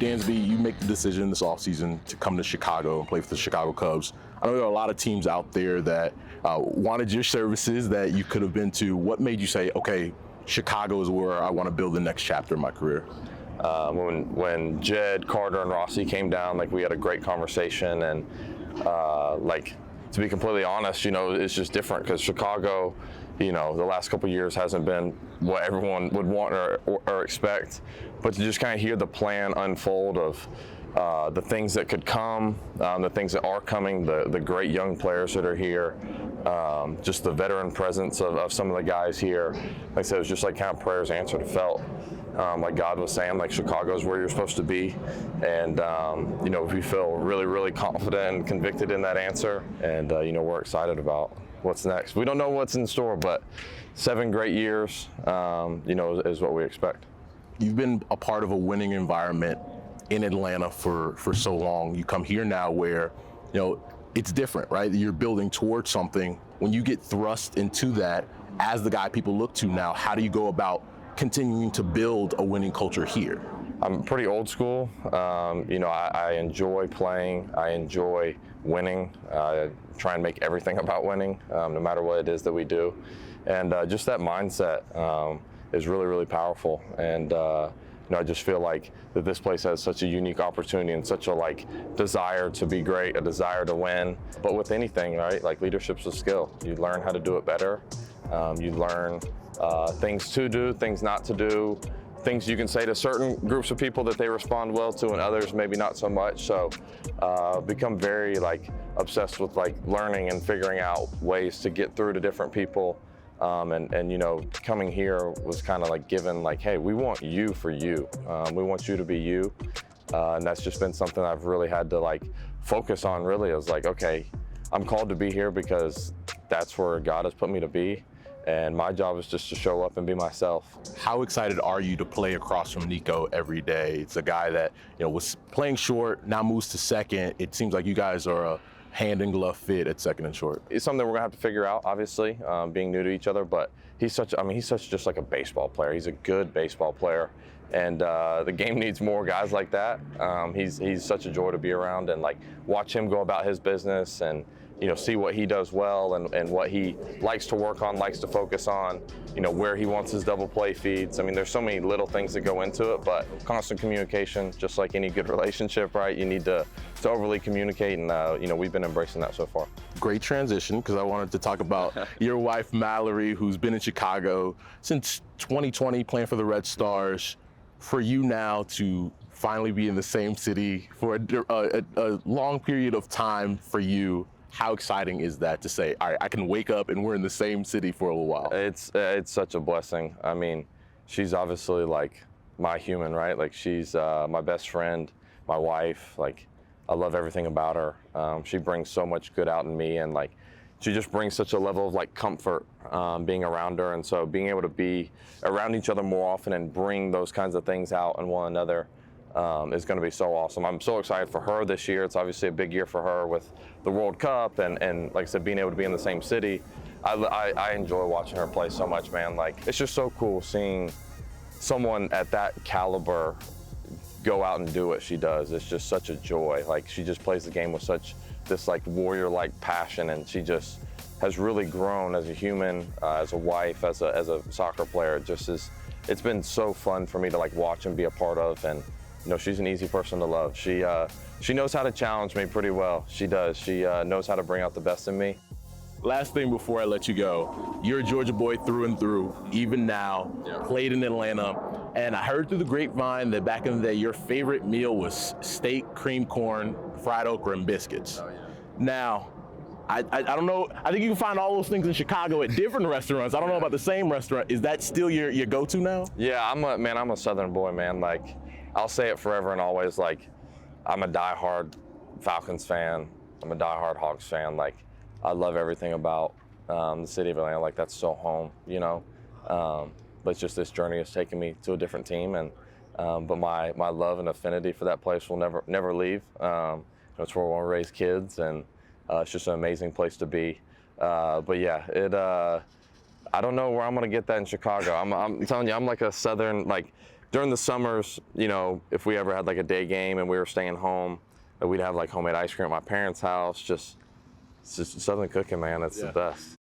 Dansby, you make the decision this offseason to come to Chicago and play for the Chicago Cubs. I know there are a lot of teams out there that wanted your services that you could have been to. What made you say, okay, Chicago is where I want to build the next chapter of my career? When Jed, Carter, and Rossi came down, like, we had a great conversation, and like, to be completely honest, you know, it's just different because Chicago, you know, the last couple of years hasn't been what everyone would want or expect. But to just kind of hear the plan unfold of the things that could come, the things that are coming, the great young players that are here, just the veteran presence of some of the guys here. Like I said, it was just like kind of prayers answered. It felt like God was saying, like, Chicago's where you're supposed to be. And, you know, we feel really, really confident and convicted in that answer. And, you know, we're excited about what's next. We don't know what's in store, but 7 great years, you know, is what we expect. You've been a part of a winning environment in Atlanta for so long. You come here now where, you know, it's different, right? You're building towards something. When you get thrust into that as the guy people look to now, how do you go about continuing to build a winning culture here? I'm pretty old school. You know, I enjoy playing. I enjoy winning. I try and make everything about winning, no matter what it is that we do. And just that mindset is really, really powerful. And you know, I just feel like that this place has such a unique opportunity and such a, like, desire to be great, a desire to win. But with anything, right, like, leadership's a skill. You learn how to do it better. You learn things to do, things not to do, things you can say to certain groups of people that they respond well to and others maybe not so much. So become very, like, obsessed with, like, learning and figuring out ways to get through to different people. And you know, coming here was kind of like given, like, hey, we want you for you. We want you to be you. And that's just been something I've really had to, like, focus on, really. I was like, okay, I'm called to be here because that's where God has put me to be. And my job is just to show up and be myself. How excited are you to play across from Nico every day? It's a guy that, you know, was playing short, now moves to second. It seems like you guys are a hand and glove fit at second and short. It's something we're gonna have to figure out, obviously, being new to each other, but he's such just like a baseball player. He's a good baseball player. And the game needs more guys like that. He's such a joy to be around, and, like, watch him go about his business and, you know, see what he does well and what he likes to work on, likes to focus on, you know, where he wants his double play feeds. I mean, there's so many little things that go into it, but constant communication, just like any good relationship, right? You need to overly communicate, and, you know, we've been embracing that so far. Great transition, because I wanted to talk about your wife, Mallory, who's been in Chicago since 2020, playing for the Red Stars. For you now to finally be in the same city for a long period of time for you, how exciting is that to say, all right, I can wake up and we're in the same city for a little while? It's such a blessing. I mean, she's obviously, like, my human, right? Like, she's my best friend, my wife. Like, I love everything about her. She brings so much good out in me, and, like, she just brings such a level of, like, comfort being around her. And so being able to be around each other more often and bring those kinds of things out in one another is going to be so awesome. I'm so excited for her this year. It's obviously a big year for her with the World Cup and like I said, being able to be in the same city. I enjoy watching her play so much, man. Like, it's just so cool seeing someone at that caliber go out and do what she does. It's just such a joy. Like, she just plays the game with such this, like, warrior-like passion, and she just has really grown as a human, as a wife, as a soccer player. It just is. It's been so fun for me to, like, watch and be a part of. And, you know, she's an easy person to love. She knows how to challenge me pretty well. She does. She knows how to bring out the best in me. Last thing before I let you go, you're a Georgia boy through and through, even now, played in Atlanta, and I heard through the grapevine that back in the day, your favorite meal was steak, cream corn, fried okra, and biscuits. Oh, yeah. Now, I don't know, I think you can find all those things in Chicago at different restaurants. I don't know about the same restaurant. Is that still your go-to now? Yeah, I'm a Southern boy, man. Like, I'll say it forever and always, like, I'm a diehard Falcons fan. I'm a diehard Hawks fan. Like, I love everything about the city of Atlanta. Like, that's so home, you know. But it's just this journey has taken me to a different team, and but my love and affinity for that place will never leave. It's where I want to raise kids, and it's just an amazing place to be. But yeah, I don't know where I'm gonna get that in Chicago. I'm telling you, I'm like a Southern, like, during the summers, you know, if we ever had like a day game and we were staying home, we'd have like homemade ice cream at my parents' house. It's just Southern cooking, man. It's the best.